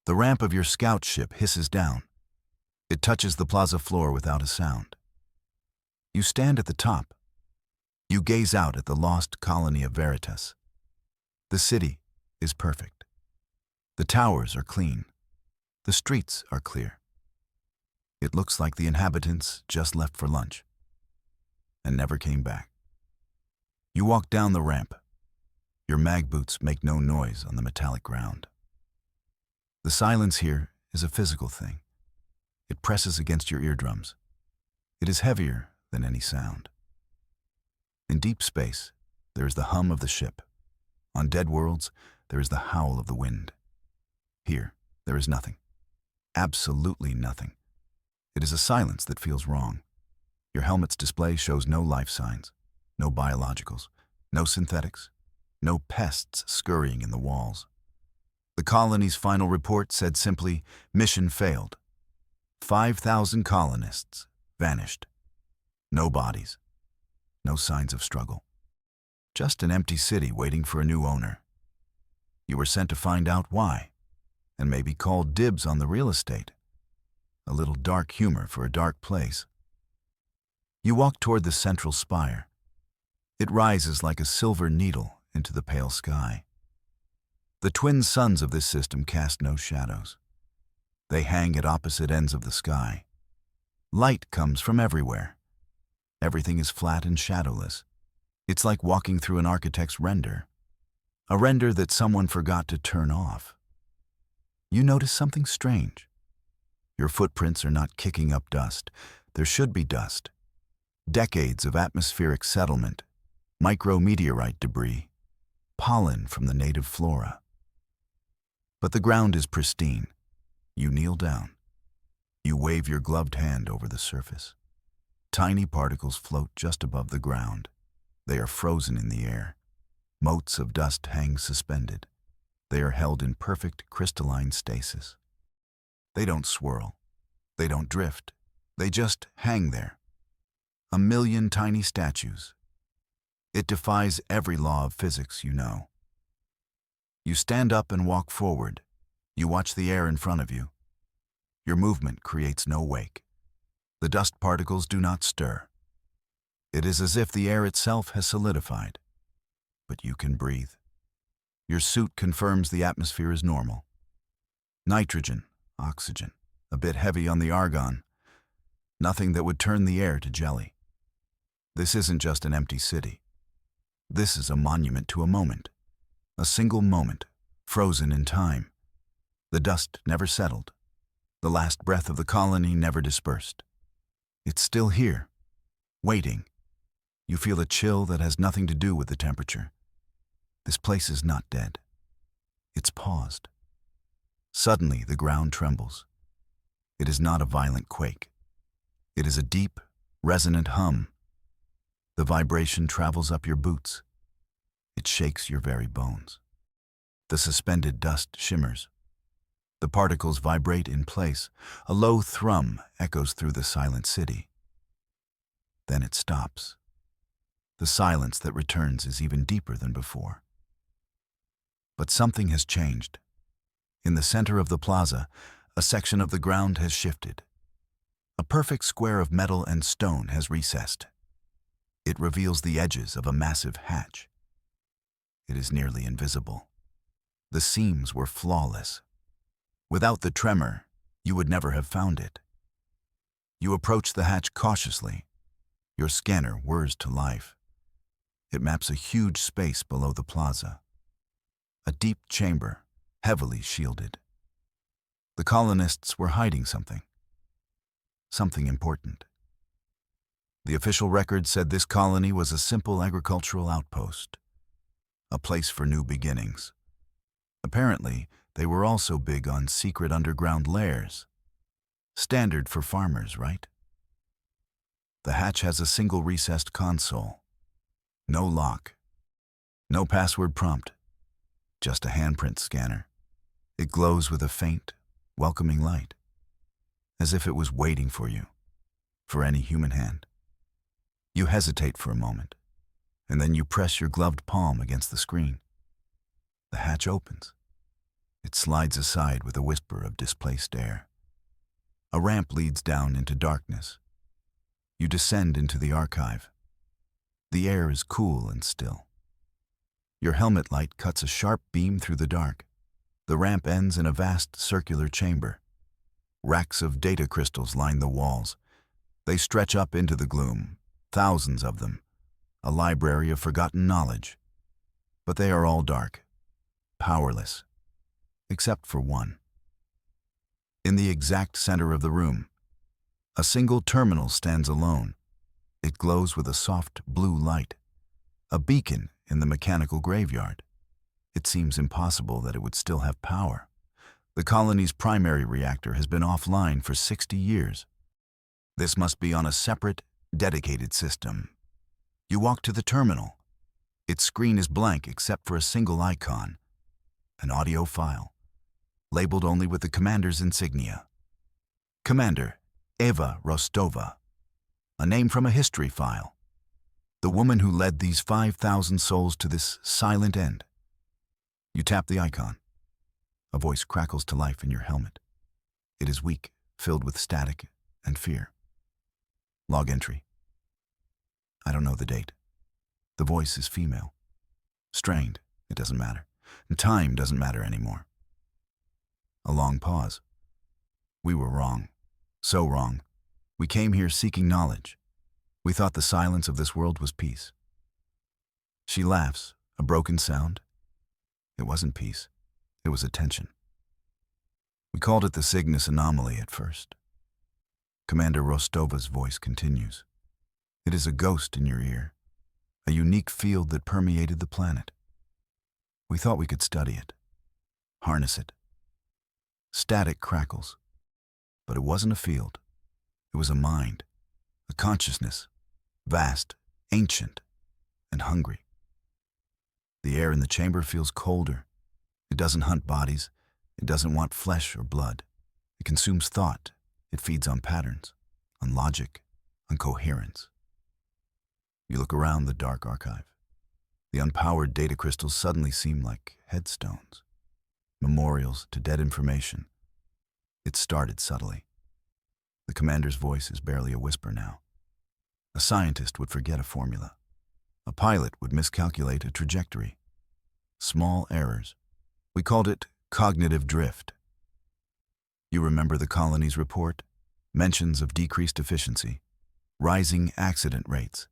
The ramp of your scout ship hisses down. It touches the plaza floor without a sound. You stand at the top. You gaze out at the lost colony of Veritas. The city is perfect. The towers are clean. The streets are clear. It looks like the inhabitants just left for lunch and never came back. You walk down the ramp. Your mag boots make no noise on the metallic ground. The silence here is a physical thing. It presses against your eardrums. It is heavier than any sound. In deep space, there is the hum of the ship. On dead worlds, there is the howl of the wind. Here, there is nothing. Absolutely nothing. It is a silence that feels wrong. Your helmet's display shows no life signs, no biologicals, no synthetics, no pests scurrying in the walls. The colony's final report said simply, "Mission failed." 5,000 colonists vanished. No bodies, no signs of struggle. Just an empty city waiting for a new owner. You were sent to find out why, and maybe call dibs on the real estate. A little dark humor for a dark place. You walk toward the central spire. It rises like a silver needle into the pale sky. The twin suns of this system cast no shadows. They hang at opposite ends of the sky. Light comes from everywhere. Everything is flat and shadowless. It's like walking through an architect's render. A render that someone forgot to turn off. You notice something strange. Your footprints are not kicking up dust. There should be dust. Decades of atmospheric settlement, micrometeorite debris, pollen from the native flora. But the ground is pristine. You kneel down. You wave your gloved hand over the surface. Tiny particles float just above the ground. They are frozen in the air. Motes of dust hang suspended. They are held in perfect crystalline stasis. They don't swirl. They don't drift. They just hang there. 1,000,000 tiny statues. It defies every law of physics you know. You stand up and walk forward. You watch the air in front of you. Your movement creates no wake. The dust particles do not stir. It is as if the air itself has solidified. But you can breathe. Your suit confirms the atmosphere is normal. Nitrogen, oxygen, a bit heavy on the argon. Nothing that would turn the air to jelly. This isn't just an empty city. This is a monument to a moment. A single moment, frozen in time. The dust never settled. The last breath of the colony never dispersed. It's still here, waiting. You feel a chill that has nothing to do with the temperature. This place is not dead. It's paused. Suddenly, the ground trembles. It is not a violent quake. It is a deep, resonant hum. The vibration travels up your boots. It shakes your very bones. The suspended dust shimmers. The particles vibrate in place. A low thrum echoes through the silent city. Then it stops. The silence that returns is even deeper than before. But something has changed. In the center of the plaza, a section of the ground has shifted. A perfect square of metal and stone has recessed. It reveals the edges of a massive hatch. It is nearly invisible. The seams were flawless. Without the tremor, you would never have found it. You approach the hatch cautiously. Your scanner whirs to life. It maps a huge space below the plaza. A deep chamber, heavily shielded. The colonists were hiding something. Something important. The official record said this colony was a simple agricultural outpost. A place for new beginnings. Apparently, they were also big on secret underground lairs. Standard for farmers, right? The hatch has a single recessed console. No lock. No password prompt. Just a handprint scanner. It glows with a faint, welcoming light. As if it was waiting for you. For any human hand. You hesitate for a moment. And then you press your gloved palm against the screen. The hatch opens. It slides aside with a whisper of displaced air. A ramp leads down into darkness. You descend into the archive. The air is cool and still. Your helmet light cuts a sharp beam through the dark. The ramp ends in a vast circular chamber. Racks of data crystals line the walls. They stretch up into the gloom, thousands of them, a library of forgotten knowledge. But they are all dark, powerless, except for one. In the exact center of the room, a single terminal stands alone. It glows with a soft blue light, a beacon in the mechanical graveyard. It seems impossible that it would still have power. The colony's primary reactor has been offline for 60 years. This must be on a separate, dedicated system. You walk to the terminal. Its screen is blank except for a single icon, an audio file, labeled only with the commander's insignia. Commander Eva Rostova, a name from a history file. The woman who led these 5,000 souls to this silent end. You tap the icon. A voice crackles to life in your helmet. It is weak, filled with static and fear. Log entry. I don't know the date. The voice is female. Strained, it doesn't matter. And time doesn't matter anymore. A long pause. We were wrong. So wrong. We came here seeking knowledge. We thought the silence of this world was peace. She laughs, a broken sound. It wasn't peace. It was attention. We called it the Cygnus anomaly at first. Commander Rostova's voice continues. It is a ghost in your ear, a unique field that permeated the planet. We thought we could study it, harness it. Static crackles. But it wasn't a field. It was a mind, a consciousness, vast, ancient, and hungry. The air in the chamber feels colder. It doesn't hunt bodies. It doesn't want flesh or blood. It consumes thought. It feeds on patterns, on logic, on coherence. You look around the dark archive. The unpowered data crystals suddenly seem like headstones, memorials to dead information. It started subtly. The commander's voice is barely a whisper now. A scientist would forget a formula. A pilot would miscalculate a trajectory. Small errors. We called it cognitive drift. You remember the colony's report? Mentions of decreased efficiency, rising accident rates.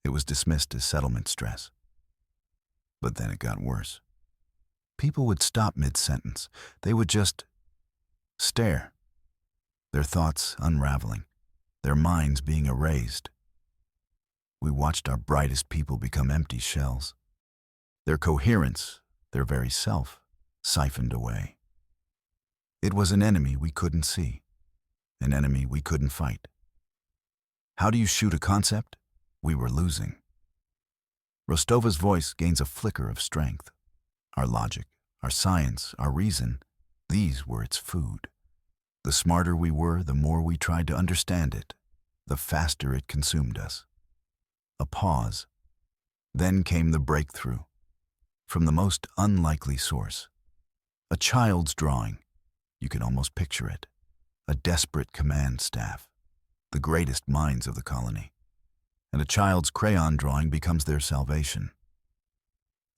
It was dismissed as settlement stress. But then it got worse. People would stop mid-sentence. They would just stare, their thoughts unraveling, their minds being erased. We watched our brightest people become empty shells. Their coherence, their very self, siphoned away. It was an enemy we couldn't see, an enemy we couldn't fight. How do you shoot a concept? We were losing. Rostova's voice gains a flicker of strength. Our logic, our science, our reason, these were its food. The smarter we were, the more we tried to understand it, the faster it consumed us. A pause. Then came the breakthrough. From the most unlikely source. A child's drawing. You can almost picture it. A desperate command staff. The greatest minds of the colony. And a child's crayon drawing becomes their salvation.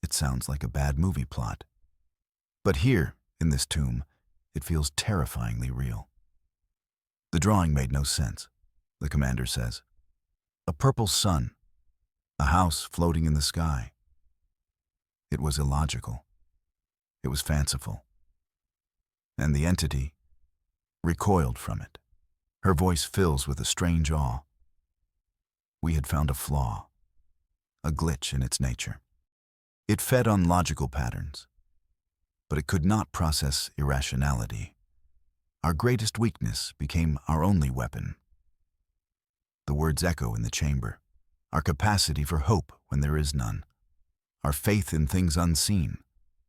It sounds like a bad movie plot. But here, in this tomb, it feels terrifyingly real. The drawing made no sense, the commander says. A purple sun, a house floating in the sky. It was illogical. It was fanciful. And the entity recoiled from it. Her voice fills with a strange awe. We had found a flaw, a glitch in its nature. It fed on logical patterns, but it could not process irrationality. Our greatest weakness became our only weapon. The words echo in the chamber, our capacity for hope when there is none, our faith in things unseen,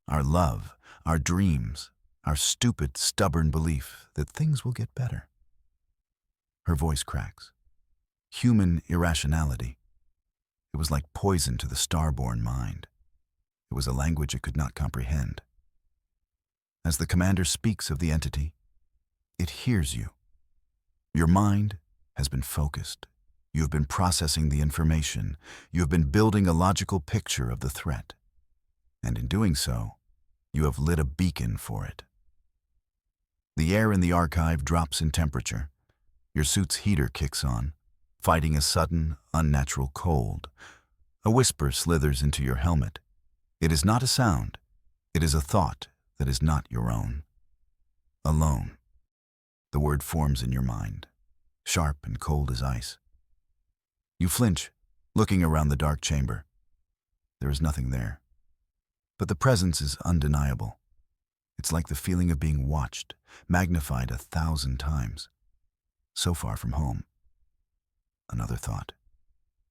our love, our dreams, our stupid, stubborn belief that things will get better. Her voice cracks. Human irrationality. It was like poison to the star-born mind. It was a language it could not comprehend. As the commander speaks of the entity, it hears you. Your mind has been focused. You have been processing the information. You have been building a logical picture of the threat. And in doing so, you have lit a beacon for it. The air in the archive drops in temperature. Your suit's heater kicks on, fighting a sudden, unnatural cold. A whisper slithers into your helmet. It is not a sound. It is a thought that is not your own. Alone. The word forms in your mind, sharp and cold as ice. You flinch, looking around the dark chamber. There is nothing there. But the presence is undeniable. It's like the feeling of being watched, magnified 1,000 times. So far from home. Another thought,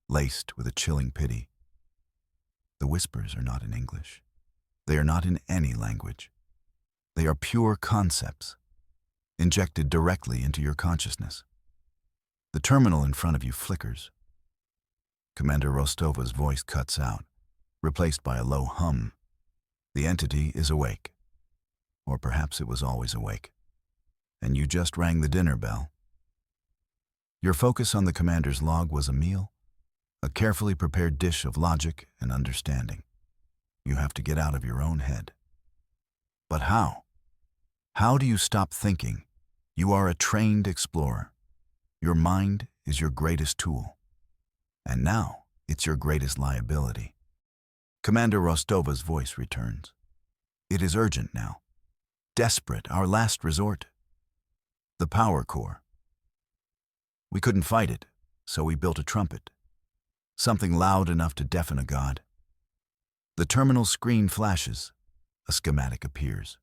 laced with a chilling pity. The whispers are not in English. They are not in any language. They are pure concepts, injected directly into your consciousness. The terminal in front of you flickers. Commander Rostova's voice cuts out, replaced by a low hum. The entity is awake. Or perhaps it was always awake. And you just rang the dinner bell. Your focus on the commander's log was a meal, a carefully prepared dish of logic and understanding. You have to get out of your own head. But how? How do you stop thinking? You are a trained explorer. Your mind is your greatest tool. And now, it's your greatest liability. Commander Rostova's voice returns. It is urgent now. Desperate, our last resort. The power core. We couldn't fight it, so we built a trumpet. Something loud enough to deafen a god. The terminal screen flashes. A schematic appears.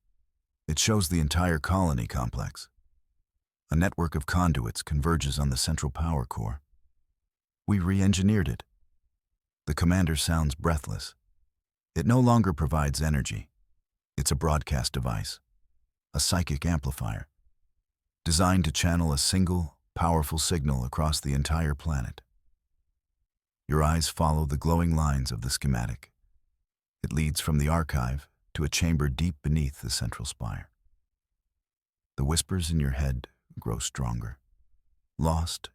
It shows the entire colony complex. A network of conduits converges on the central power core. We re-engineered it. The commander sounds breathless. It no longer provides energy. It's a broadcast device, a psychic amplifier, designed to channel a single, powerful signal across the entire planet. Your eyes follow the glowing lines of the schematic. It leads from the archive to a chamber deep beneath the central spire. The whispers in your head grow stronger. Lost,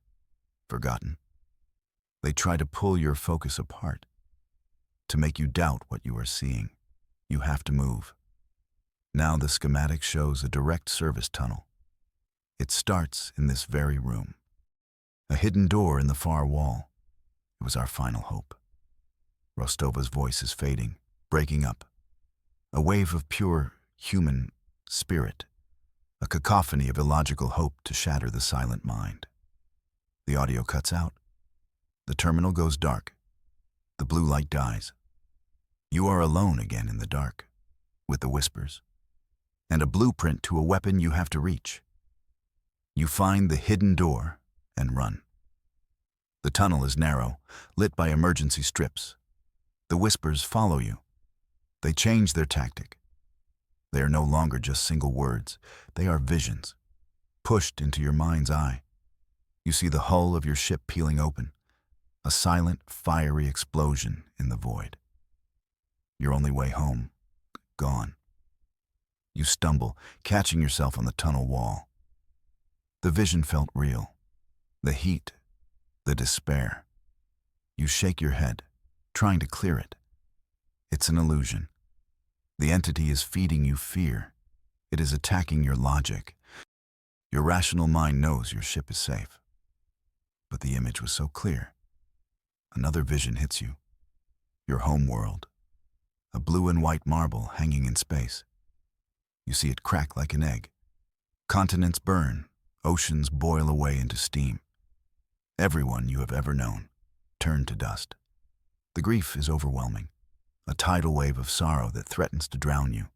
forgotten. They try to pull your focus apart, to make you doubt what you are seeing. You have to move. Now the schematic shows a direct service tunnel. It starts in this very room. A hidden door in the far wall. It was our final hope. Rostova's voice is fading, breaking up. A wave of pure, human spirit. A cacophony of illogical hope to shatter the silent mind. The audio cuts out. The terminal goes dark. The blue light dies. You are alone again in the dark, with the whispers, and a blueprint to a weapon you have to reach. You find the hidden door and run. The tunnel is narrow, lit by emergency strips. The whispers follow you. They change their tactic. They are no longer just single words. They are visions, pushed into your mind's eye. You see the hull of your ship peeling open, a silent, fiery explosion in the void. Your only way home, gone. You stumble, catching yourself on the tunnel wall. The vision felt real. The heat, the despair. You shake your head, trying to clear it. It's an illusion. The entity is feeding you fear. It is attacking your logic. Your rational mind knows your ship is safe. But the image was so clear. Another vision hits you. Your home world. A blue and white marble hanging in space. You see it crack like an egg. Continents burn. Oceans boil away into steam. Everyone you have ever known turned to dust. The grief is overwhelming. A tidal wave of sorrow that threatens to drown you.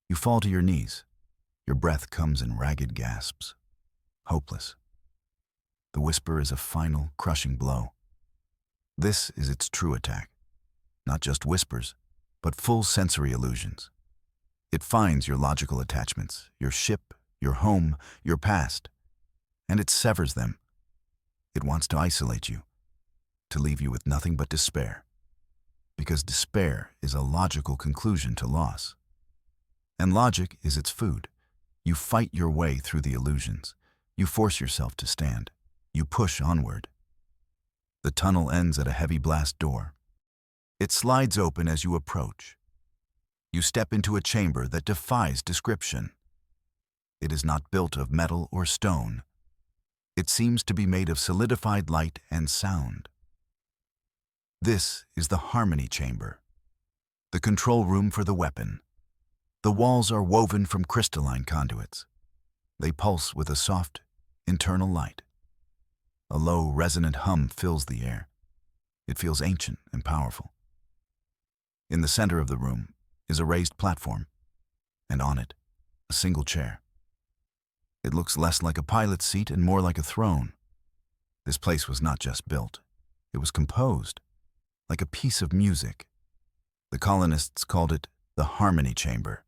You fall to your knees. Your breath comes in ragged gasps. Hopeless. The whisper is a final, crushing blow. This is its true attack. Not just whispers, but full sensory illusions. It finds your logical attachments, your ship, your home, your past, and it severs them. It wants to isolate you, to leave you with nothing but despair. Because despair is a logical conclusion to loss. And logic is its food. You fight your way through the illusions. You force yourself to stand. You push onward. The tunnel ends at a heavy blast door. It slides open as you approach. You step into a chamber that defies description. It is not built of metal or stone. It seems to be made of solidified light and sound. This is the harmony chamber, the control room for the weapon. The walls are woven from crystalline conduits. They pulse with a soft, internal light. A low, resonant hum fills the air. It feels ancient and powerful. In the center of the room is a raised platform, and on it, a single chair. It looks less like a pilot's seat and more like a throne. This place was not just built. It was composed, like a piece of music. The colonists called it the harmony chamber.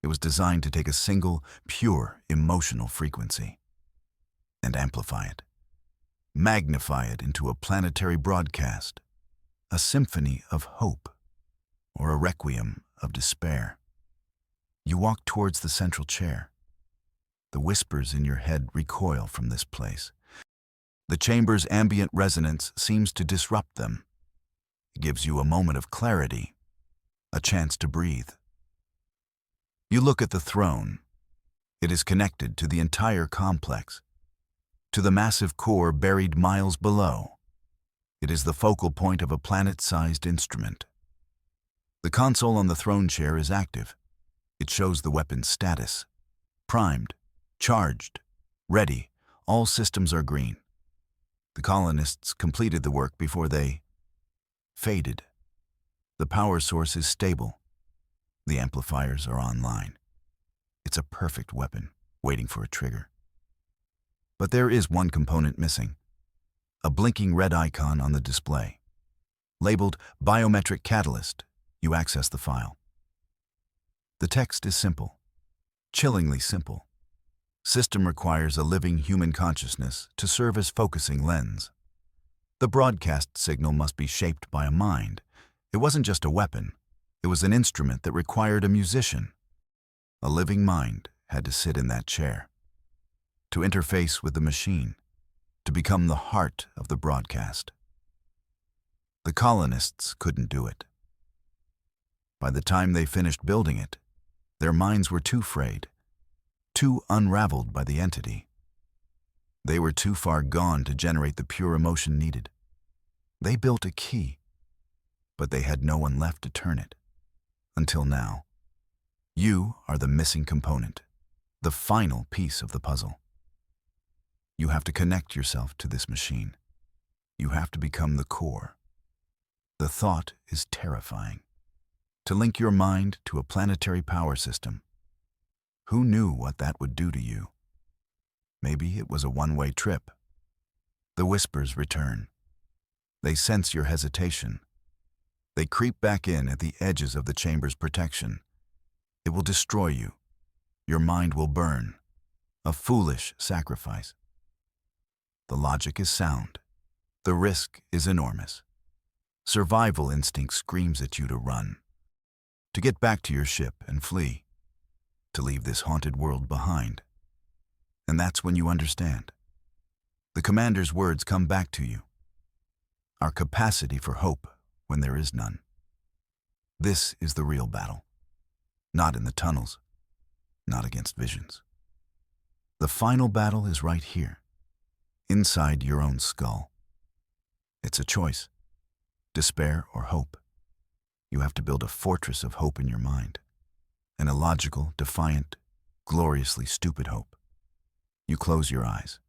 It was designed to take a single, pure, emotional frequency and amplify it, magnify it into a planetary broadcast, a symphony of hope, or a requiem of despair. You walk towards the central chair. The whispers in your head recoil from this place. The chamber's ambient resonance seems to disrupt them. It gives you a moment of clarity, a chance to breathe. You look at the throne. It is connected to the entire complex, to the massive core buried miles below. It is the focal point of a planet-sized instrument. The console on the throne chair is active. It shows the weapon's status. Primed, charged, ready. All systems are green. The colonists completed the work before they faded. The power source is stable. The amplifiers are online. It's a perfect weapon, waiting for a trigger. But there is one component missing. A blinking red icon on the display. Labeled Biometric Catalyst, you access the file. The text is simple, chillingly simple. System requires a living human consciousness to serve as focusing lens. The broadcast signal must be shaped by a mind. It wasn't just a weapon. It was an instrument that required a musician. A living mind had to sit in that chair, to interface with the machine, to become the heart of the broadcast. The colonists couldn't do it. By the time they finished building it, their minds were too frayed, too unraveled by the entity. They were too far gone to generate the pure emotion needed. They built a key, but they had no one left to turn it. Until now. You are the missing component, the final piece of the puzzle. You have to connect yourself to this machine. You have to become the core. The thought is terrifying. To link your mind to a planetary power system. Who knew what that would do to you? Maybe it was a one-way trip. The whispers return. They sense your hesitation. They creep back in at the edges of the chamber's protection. It will destroy you. Your mind will burn. A foolish sacrifice. The logic is sound. The risk is enormous. Survival instinct screams at you to run, to get back to your ship and flee, to leave this haunted world behind. And that's when you understand. The commander's words come back to you. Our capacity for hope when there is none. This is the real battle. Not in the tunnels, not against visions. The final battle is right here, inside your own skull. It's a choice, despair or hope. You have to build a fortress of hope in your mind, an illogical, defiant, gloriously stupid hope. You close your eyes.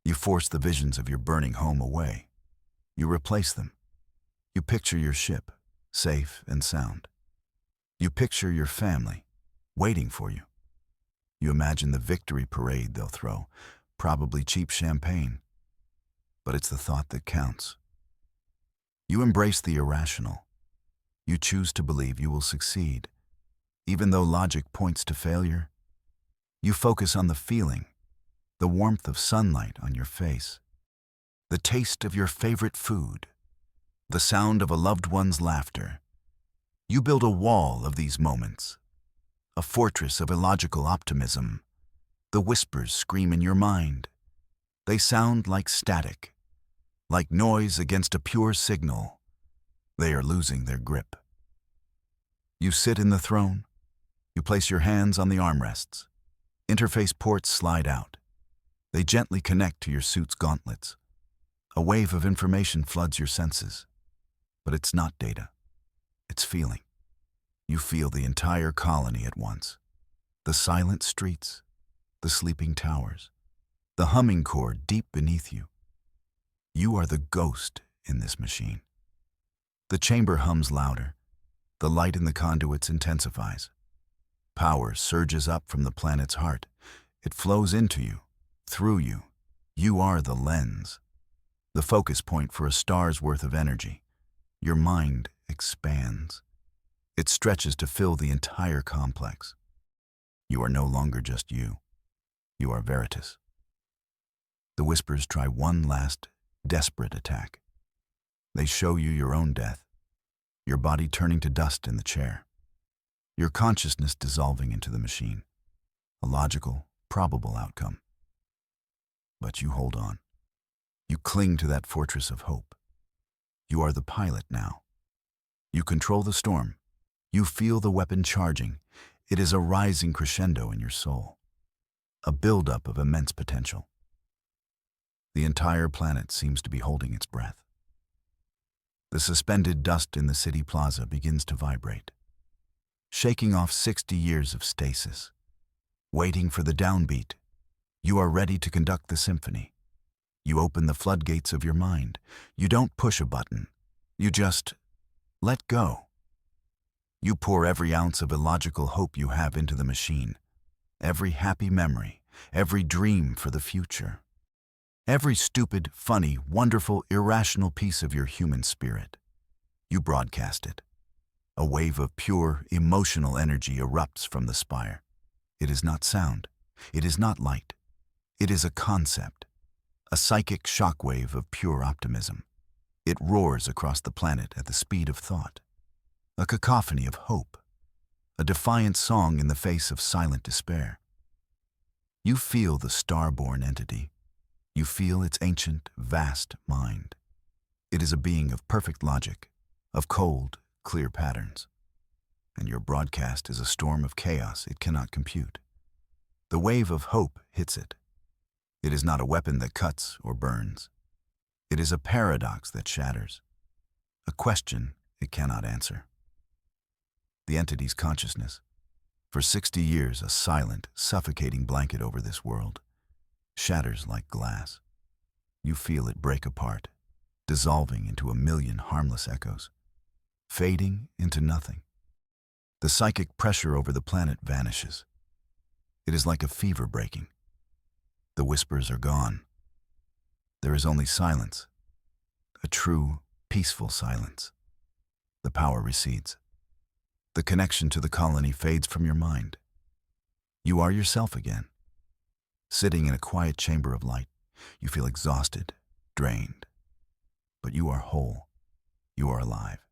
You force the visions of your burning home away. You replace them. You picture your ship, safe and sound. You picture your family, waiting for you. You imagine the victory parade they'll throw, probably cheap champagne. But it's the thought that counts. You embrace the irrational. You choose to believe you will succeed. Even though logic points to failure, you focus on the feeling, the warmth of sunlight on your face, the taste of your favorite food, the sound of a loved one's laughter. You build a wall of these moments, a fortress of illogical optimism. The whispers scream in your mind. They sound like static, like noise against a pure signal. They are losing their grip. You sit in the throne. You place your hands on the armrests. Interface ports slide out. They gently connect to your suit's gauntlets. A wave of information floods your senses. But it's not data. It's feeling. You feel the entire colony at once. The silent streets, the sleeping towers, the humming core deep beneath you. You are the ghost in this machine. The chamber hums louder. The light in the conduits intensifies. Power surges up from the planet's heart. It flows into you, through you. You are the lens, the focus point for a star's worth of energy. Your mind expands. It stretches to fill the entire complex. You are no longer just you. You are Veritas. The whispers try one last, desperate attack. They show you your own death, your body turning to dust in the chair, your consciousness dissolving into the machine. A logical, probable outcome. But you hold on. You cling to that fortress of hope. You are the pilot now. You control the storm. You feel the weapon charging. It is a rising crescendo in your soul. A buildup of immense potential. The entire planet seems to be holding its breath. The suspended dust in the city plaza begins to vibrate, shaking off 60 years of stasis. Waiting for the downbeat, you are ready to conduct the symphony. You open the floodgates of your mind. You don't push a button. You just let go. You pour every ounce of illogical hope you have into the machine, every happy memory, every dream for the future, every stupid, funny, wonderful, irrational piece of your human spirit. You broadcast it. A wave of pure, emotional energy erupts from the spire. It is not sound. It is not light. It is a concept, a psychic shockwave of pure optimism. It roars across the planet at the speed of thought. A cacophony of hope, a defiant song in the face of silent despair. You feel the star-born entity. You feel its ancient, vast mind. It is a being of perfect logic, of cold, clear patterns. And your broadcast is a storm of chaos it cannot compute. The wave of hope hits it. It is not a weapon that cuts or burns. It is a paradox that shatters, a question it cannot answer. The entity's consciousness, for 60 years a silent, suffocating blanket over this world, shatters like glass. You feel it break apart, dissolving into a million harmless echoes, fading into nothing. The psychic pressure over the planet vanishes. It is like a fever breaking. The whispers are gone. There is only silence, a true, peaceful silence. The power recedes. The connection to the colony fades from your mind. You are yourself again. Sitting in a quiet chamber of light, you feel exhausted, drained. But you are whole. You are alive.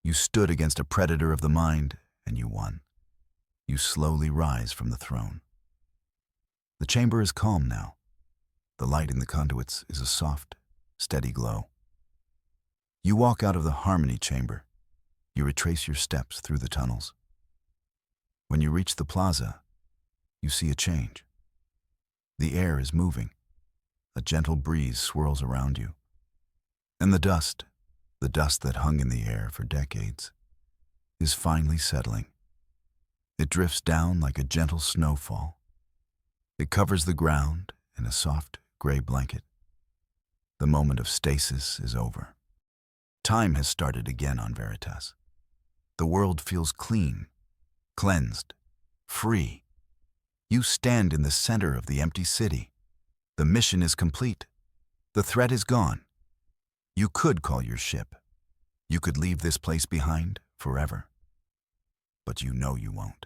You stood against a predator of the mind, and you won. You slowly rise from the throne. The chamber is calm now. The light in the conduits is a soft, steady glow. You walk out of the harmony chamber. You retrace your steps through the tunnels. When you reach the plaza, you see a change. The air is moving. A gentle breeze swirls around you. And the dust that hung in the air for decades, is finally settling. It drifts down like a gentle snowfall. It covers the ground in a soft, gray blanket. The moment of stasis is over. Time has started again on Veritas. The world feels clean, cleansed, free. You stand in the center of the empty city. The mission is complete. The threat is gone. You could call your ship. You could leave this place behind forever. But you know you won't.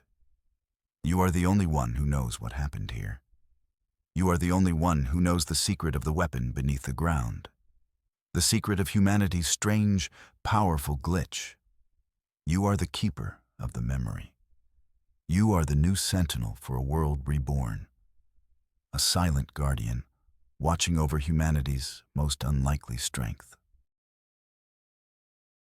You are the only one who knows what happened here. You are the only one who knows the secret of the weapon beneath the ground. The secret of humanity's strange, powerful glitch. You are the keeper of the memory. You are the new sentinel for a world reborn, a silent guardian, watching over humanity's most unlikely strength.